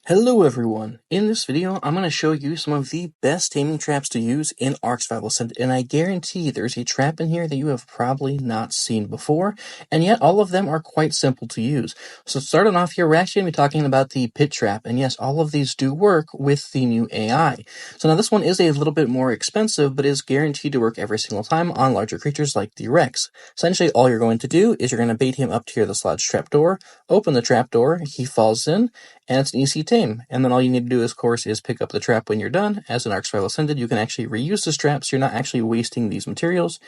Hello everyone! In this video, I'm going to show you some of the best taming traps to use in Ark Survival Ascended, and I guarantee there's a trap in here that you have probably not seen before, and yet all of them are quite simple to use. So starting off here, we're actually going to be talking about the pit trap, and yes, all of these do work with the new AI. So now this one is a little bit more expensive, but is guaranteed to work every single time on larger creatures like the Rex. Essentially, all you're going to do is you're going to bait him up to here, this lodge trapdoor, open the trapdoor, he falls in, and it's an easy tame. And then all you need to do, of course, is pick up the trap when you're done. As an Ark Survival Ascended, you can actually reuse this trap, so you're not actually wasting these materials.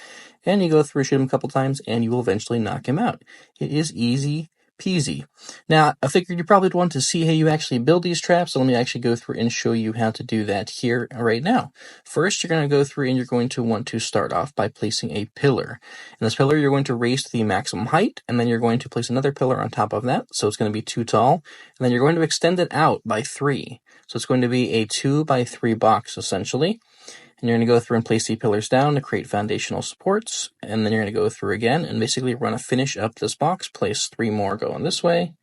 And you go through, shoot him a couple times, and you will eventually knock him out. It is easy peasy. Now, I figured you probably would want to see how you actually build these traps, so let me actually go through and show you how to do that here right now. First, you're going to go through and you're going to want to start off by placing a pillar. In this pillar, you're going to raise to the maximum height, and then you're going to place another pillar on top of that, so it's going to be 2 tall, and then you're going to extend it out by 3. So it's going to be a 2 by 3 box, essentially. And you're going to go through and place the pillars down to create foundational supports. And then you're going to go through again and basically run a finish up this box. Place 3 more going this way.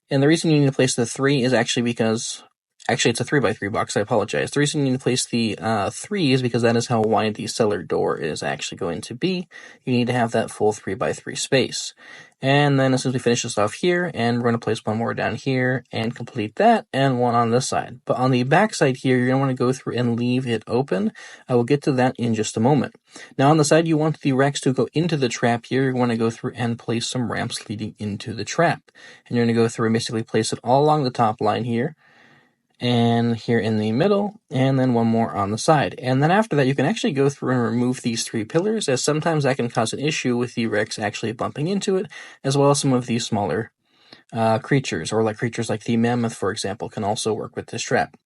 And the reason you need to place the 3 is actually because... Actually, it's a 3 by 3 box, I apologize. The reason you need to place the 3 is because that is how wide the cellar door is actually going to be. You need to have that full 3 by 3 space. And then as soon as we finish this off here, and we're going to place one more down here and complete that, and one on this side. But on the back side here, you're going to want to go through and leave it open. I will get to that in just a moment. Now on the side, you want the Rex to go into the trap here. You want to go through and place some ramps leading into the trap. And you're going to go through and basically place it all along the top line here, and here in the middle, and then one more on the side. And then after that, you can actually go through and remove these 3 pillars, as sometimes that can cause an issue with the Rex actually bumping into it, as well as some of these smaller creatures, or like creatures like the Mammoth, for example, can also work with this trap.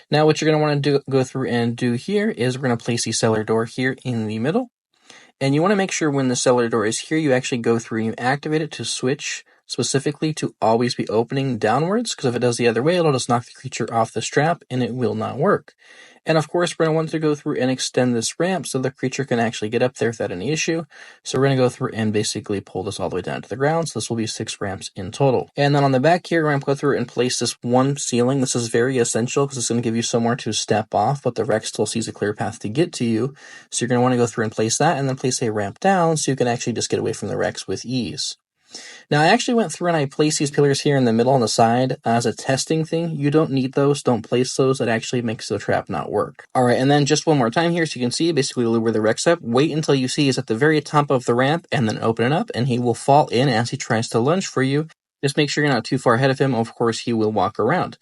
Now what you're going to want to go through and do here is we're going to place the cellar door here in the middle. And you want to make sure when the cellar door is here, you actually go through and you activate it to switch specifically to always be opening downwards, because if it does the other way, it'll just knock the creature off the strap and it will not work. And of course, we're going to want to go through and extend this ramp so the creature can actually get up there without any issue. So we're going to go through and basically pull this all the way down to the ground. So this will be 6 ramps in total. And then on the back here, we're going to go through and place this one ceiling. This is very essential because it's going to give you somewhere to step off, but the Rex still sees a clear path to get to you. So you're going to want to go through and place that, and then place a ramp down so you can actually just get away from the Rex with ease. Now, I actually went through and I placed these pillars here in the middle on the side as a testing thing. You don't need those. Don't place those. That actually makes the trap not work. All right, and then just one more time here so you can see, basically lure the Rex up. Wait until you see he's at the very top of the ramp, and then open it up, and he will fall in as he tries to lunge for you. Just make sure you're not too far ahead of him. Of course, he will walk around.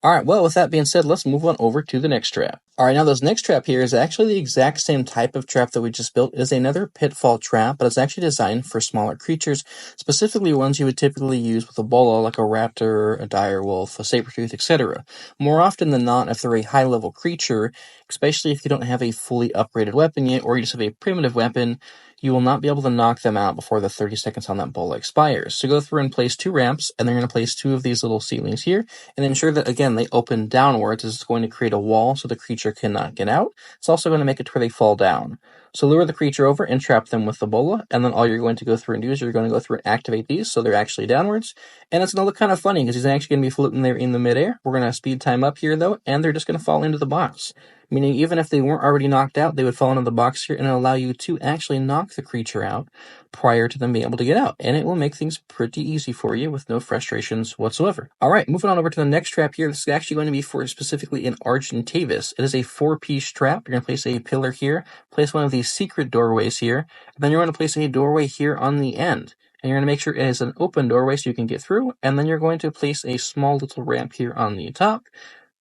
All right, well, with that being said, let's move on over to the next trap. All right, now this next trap here is actually the exact same type of trap that we just built. It is another pitfall trap, but it's actually designed for smaller creatures, specifically ones you would typically use with a bola, like a raptor, a dire wolf, a saber-tooth, etc. More often than not, if they're a high-level creature, especially if you don't have a fully upgraded weapon yet, or you just have a primitive weapon, you will not be able to knock them out before the 30 seconds on that bola expires. So go through and place 2 ramps, and then you're going to place 2 of these little ceilings here, and ensure that, again, they open downwards, as it's going to create a wall so the creature cannot get out. It's also going to make it to where they fall down. So lure the creature over and trap them with the bola, and then all you're going to go through and do is you're going to go through and activate these so they're actually downwards. And it's going to look kind of funny because he's actually going to be floating there in the midair. We're going to speed time up here, though, and they're just going to fall into the box. Meaning even if they weren't already knocked out, they would fall into the box here and allow you to actually knock the creature out prior to them being able to get out. And it will make things pretty easy for you with no frustrations whatsoever. All right, moving on over to the next trap here. This is actually going to be for specifically an Argentavis. It is a 4-piece trap. You're going to place a pillar here, place one of these secret doorways here, and then you're going to place a doorway here on the end. And you're going to make sure it is an open doorway so you can get through, and then you're going to place a small little ramp here on the top,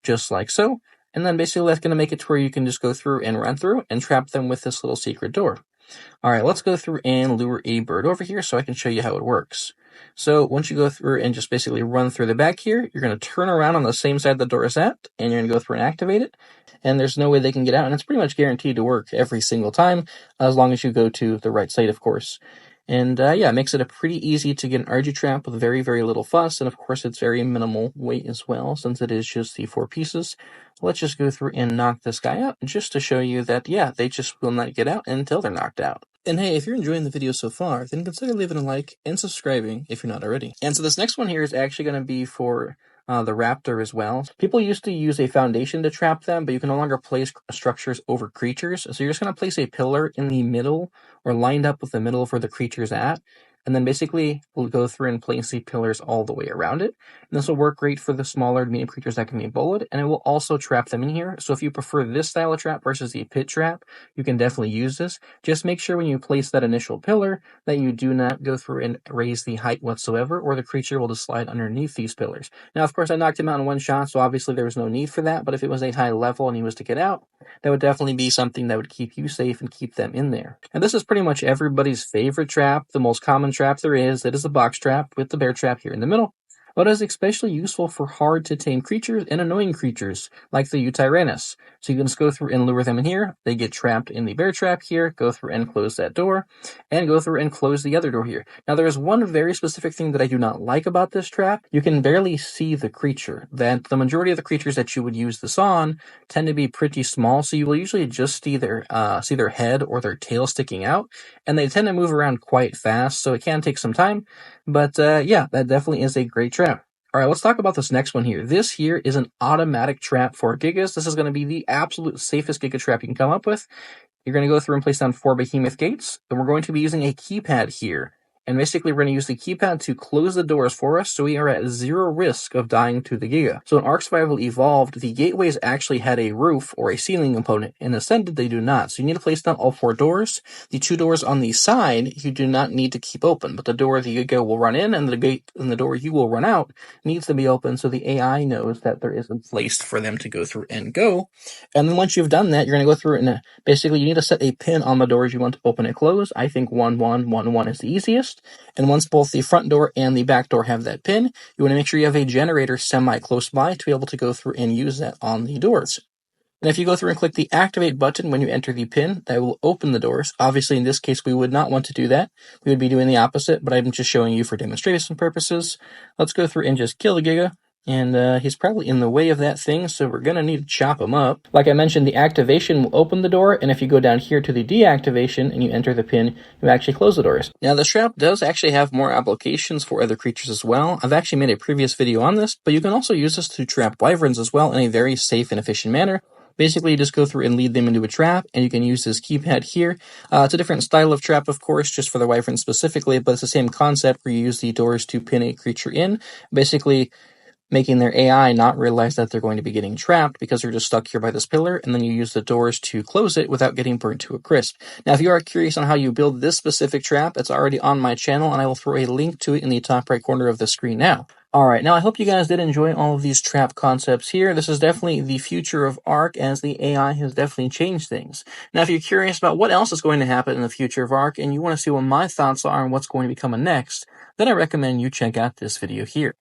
just like so. And then basically that's going to make it to where you can just go through and run through and trap them with this little secret door. All right, let's go through and lure a bird over here so I can show you how it works. So once you go through and just basically run through the back here, you're going to turn around on the same side the door is at, and you're going to go through and activate it. And there's no way they can get out, and it's pretty much guaranteed to work every single time, as long as you go to the right side, of course. And yeah, it makes it a pretty easy to get an Argy trap with very, very little fuss. And of course, it's very minimal weight as well, since it is just the 4 pieces. Let's just go through and knock this guy out just to show you that, yeah, they just will not get out until they're knocked out. And hey, if you're enjoying the video so far, then consider leaving a like and subscribing if you're not already. And so this next one here is actually going to be for the raptor as well. People used to use a foundation to trap them, but you can no longer place structures over creatures. So you're just going to place a pillar in the middle or lined up with the middle of where the creature's at. And then basically we'll go through and place the pillars all the way around it. And this will work great for the smaller medium creatures that can be bullied, and it will also trap them in here. So if you prefer this style of trap versus the pit trap, you can definitely use this. Just make sure when you place that initial pillar that you do not go through and raise the height whatsoever, or the creature will just slide underneath these pillars. Now, of course, I knocked him out in one shot, so obviously there was no need for that, but if it was a high level and he was to get out, that would definitely be something that would keep you safe and keep them in there. And this is pretty much everybody's favorite trap, the most common trap there is. It is a box trap with the bear trap here in the middle. But it is especially useful for hard to tame creatures and annoying creatures, like the Tyrannus. So you can just go through and lure them in here. They get trapped in the bear trap here, go through and close that door, and go through and close the other door here. Now there is one very specific thing that I do not like about this trap. You can barely see the creature. That the majority of the creatures that you would use this on tend to be pretty small, so you will usually just see their head or their tail sticking out, and they tend to move around quite fast, so it can take some time. But yeah, that definitely is a great trap. All right, let's talk about this next one here. This here is an automatic trap for Gigas. This is going to be the absolute safest Giga trap you can come up with. You're going to go through and place down 4 behemoth gates, and we're going to be using a keypad here. And basically, we're going to use the keypad to close the doors for us, so we are at 0 risk of dying to the Giga. So in Ark Survival Evolved, the gateways actually had a roof or a ceiling component. In Ascended, they do not. So you need to place down all 4 doors. The 2 doors on the side, you do not need to keep open, but the door the Giga will run in and the gate and the door you will run out needs to be open, so the AI knows that there is a place for them to go through and go. And then once you've done that, you're going to go through and basically you need to set a pin on the doors you want to open and close. I think 1, 1, 1, 1 is the easiest. And once both the front door and the back door have that pin, you want to make sure you have a generator semi-close by to be able to go through and use that on the doors. And if you go through and click the activate button when you enter the pin, that will open the doors. Obviously, in this case, we would not want to do that. We would be doing the opposite, but I'm just showing you for demonstration purposes. Let's go through and just kill the Giga. And he's probably in the way of that thing, so we're going to need to chop him up. Like I mentioned, the activation will open the door, and if you go down here to the deactivation and you enter the pin, you actually close the doors. Now, the trap does actually have more applications for other creatures as well. I've actually made a previous video on this, but you can also use this to trap wyverns as well in a very safe and efficient manner. Basically, you just go through and lead them into a trap, and you can use this keypad here. It's a different style of trap, of course, just for the wyvern specifically, but it's the same concept where you use the doors to pin a creature in. Basically, making their AI not realize that they're going to be getting trapped because they're just stuck here by this pillar, and then you use the doors to close it without getting burnt to a crisp. Now, if you are curious on how you build this specific trap, it's already on my channel, and I will throw a link to it in the top right corner of the screen now. Alright, now I hope you guys did enjoy all of these trap concepts here. This is definitely the future of Ark, as the AI has definitely changed things. Now, if you're curious about what else is going to happen in the future of Ark, and you want to see what my thoughts are on what's going to be coming next, then I recommend you check out this video here.